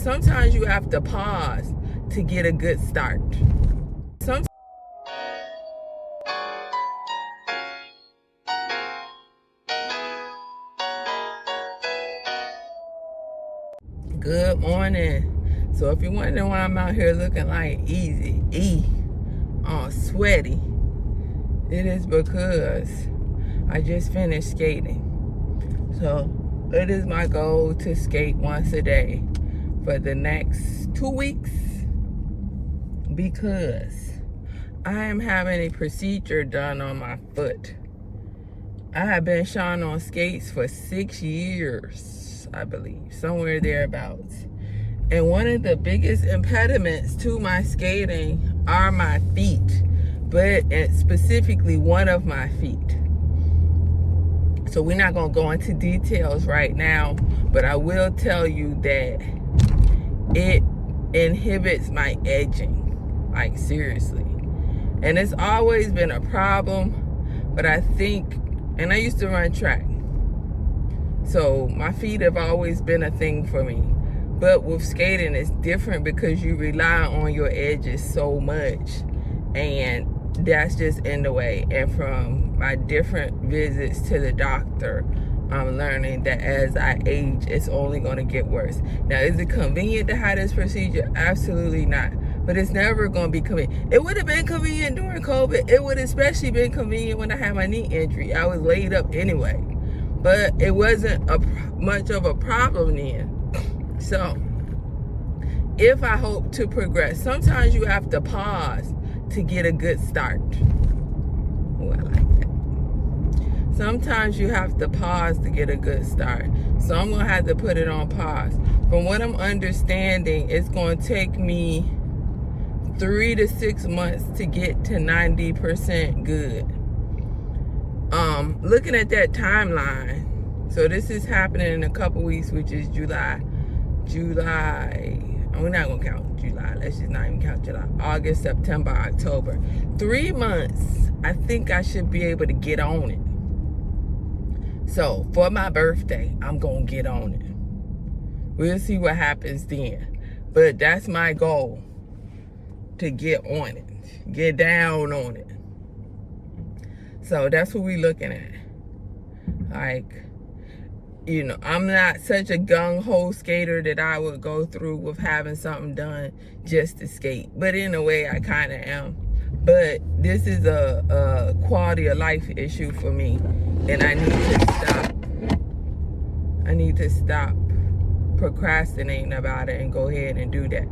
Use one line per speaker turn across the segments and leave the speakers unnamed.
Sometimes you have to pause to get a good start. Good morning. So if you're wondering why I'm out here looking like Easy E, all sweaty, it is because I just finished skating. So it is my goal to skate once a day for the next 2 weeks because I am having a procedure done on my foot. I have been showing on skates for 6 years, I believe, somewhere thereabouts. And one of the biggest impediments to my skating are my feet, but specifically one of my feet. So we're not going to go into details right now, but I will tell you that it inhibits my edging, like seriously. And it's always been a problem, but I think, and I used to run track, so my feet have always been a thing for me. But with skating, it's different because you rely on your edges so much, and that's just in the way. And from my different visits to the doctor, I'm learning that as I age, it's only going to get worse. Now, is it convenient to have this procedure? Absolutely not. But it's never going to be convenient. It would have been convenient during COVID. It would especially been convenient when I had my knee injury. I was laid up anyway. But it wasn't much of a problem then. So, if I hope to progress, sometimes you have to pause to get a good start. Oh, I like that. Sometimes you have to pause to get a good start. So I'm going to have to put it on pause. From what I'm understanding, it's going to take me 3 to 6 months to get to 90% good. Looking at that timeline, so this is happening in a couple weeks, which is July. We're not gonna count July. Let's just not even count July. August, September, October. 3 months. I think I should be able to get on it. So for my birthday, I'm gonna get on it. We'll see what happens then. But that's my goal, to get on it, get down on it. So that's what we're looking at. Like, you know, I'm not such a gung-ho skater that I would go through with having something done just to skate. But in a way, I kind of am. But this is a quality of life issue for me. And I need to stop procrastinating about it and go ahead and do that.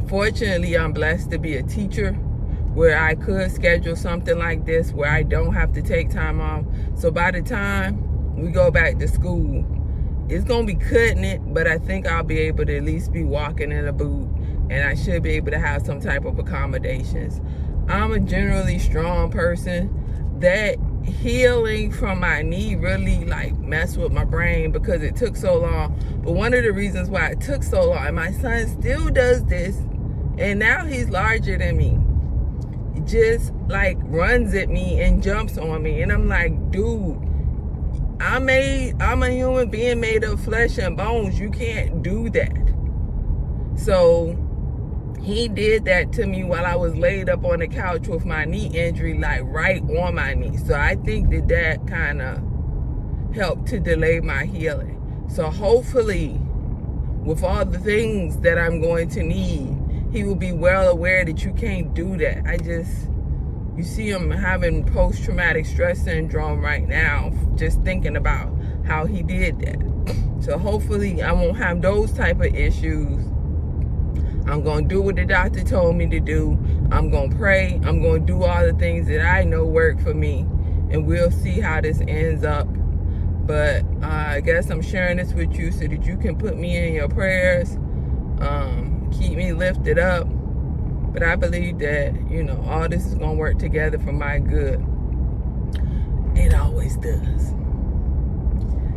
Fortunately, I'm blessed to be a teacher where I could schedule something like this where I don't have to take time off. So by the time we go back to school, it's gonna be cutting it, but I think I'll be able to at least be walking in a boot, and I should be able to have some type of accommodations. I'm a generally strong person. That healing from my knee really like messed with my brain because it took so long. But one of the reasons why it took so long, and my son still does this, and now he's larger than me, he just like runs at me and jumps on me, and I'm like, dude, I'm a human being made of flesh and bones. You can't do that. So he did that to me while I was laid up on the couch with my knee injury, like right on my knee. So I think that kind of helped to delay my healing. So hopefully, with all the things that I'm going to need, he will be well aware that you can't do that. You see him having post-traumatic stress syndrome right now, just thinking about how he did that. So hopefully I won't have those type of issues. I'm going to do what the doctor told me to do. I'm going to pray. I'm going to do all the things that I know work for me. And we'll see how this ends up. But I guess I'm sharing this with you so that you can put me in your prayers. Keep me lifted up. But I believe that, you know, all this is going to work together for my good. It always does.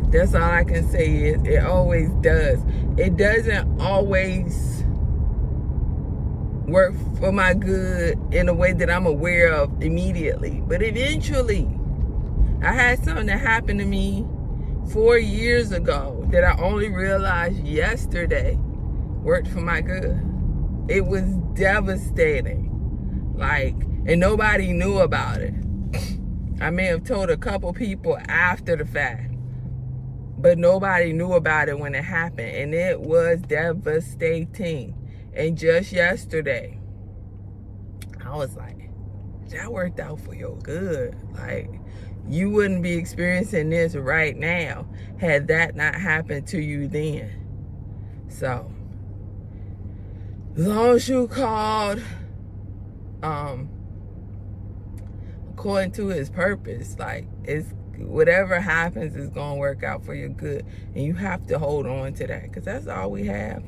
That's all I can say is it always does. It doesn't always work for my good in a way that I'm aware of immediately. But eventually, I had something that happened to me 4 years ago that I only realized yesterday worked for my good. It was devastating. Like, and nobody knew about it. I may have told a couple people after the fact, but nobody knew about it when it happened. And it was devastating. And just yesterday, I was like, that worked out for your good. Like, you wouldn't be experiencing this right now had that not happened to you then. So, as long as you called, according to his purpose, like, it's whatever happens is gonna work out for your good, and you have to hold on to that, because that's all we have.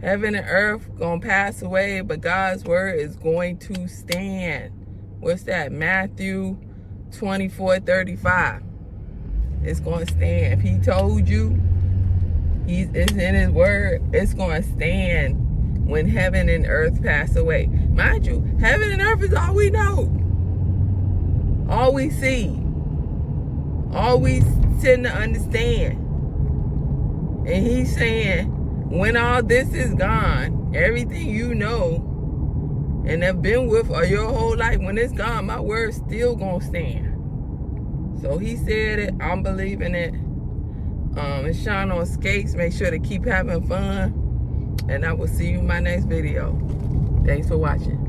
Heaven and earth gonna pass away, but God's word is going to stand. What's that? Matthew 24:35. It's gonna stand. If he told you, it's in his word, it's gonna stand when heaven and earth pass away. Mind you, heaven and earth is all we know, all we see, all we tend to understand. And he's saying, when all this is gone, everything you know and have been with for your whole life, when it's gone, my word's still gonna stand. So he said it, I'm believing it. It's Sean on Skates. Make sure to keep having fun, and I will see you in my next video. Thanks for watching.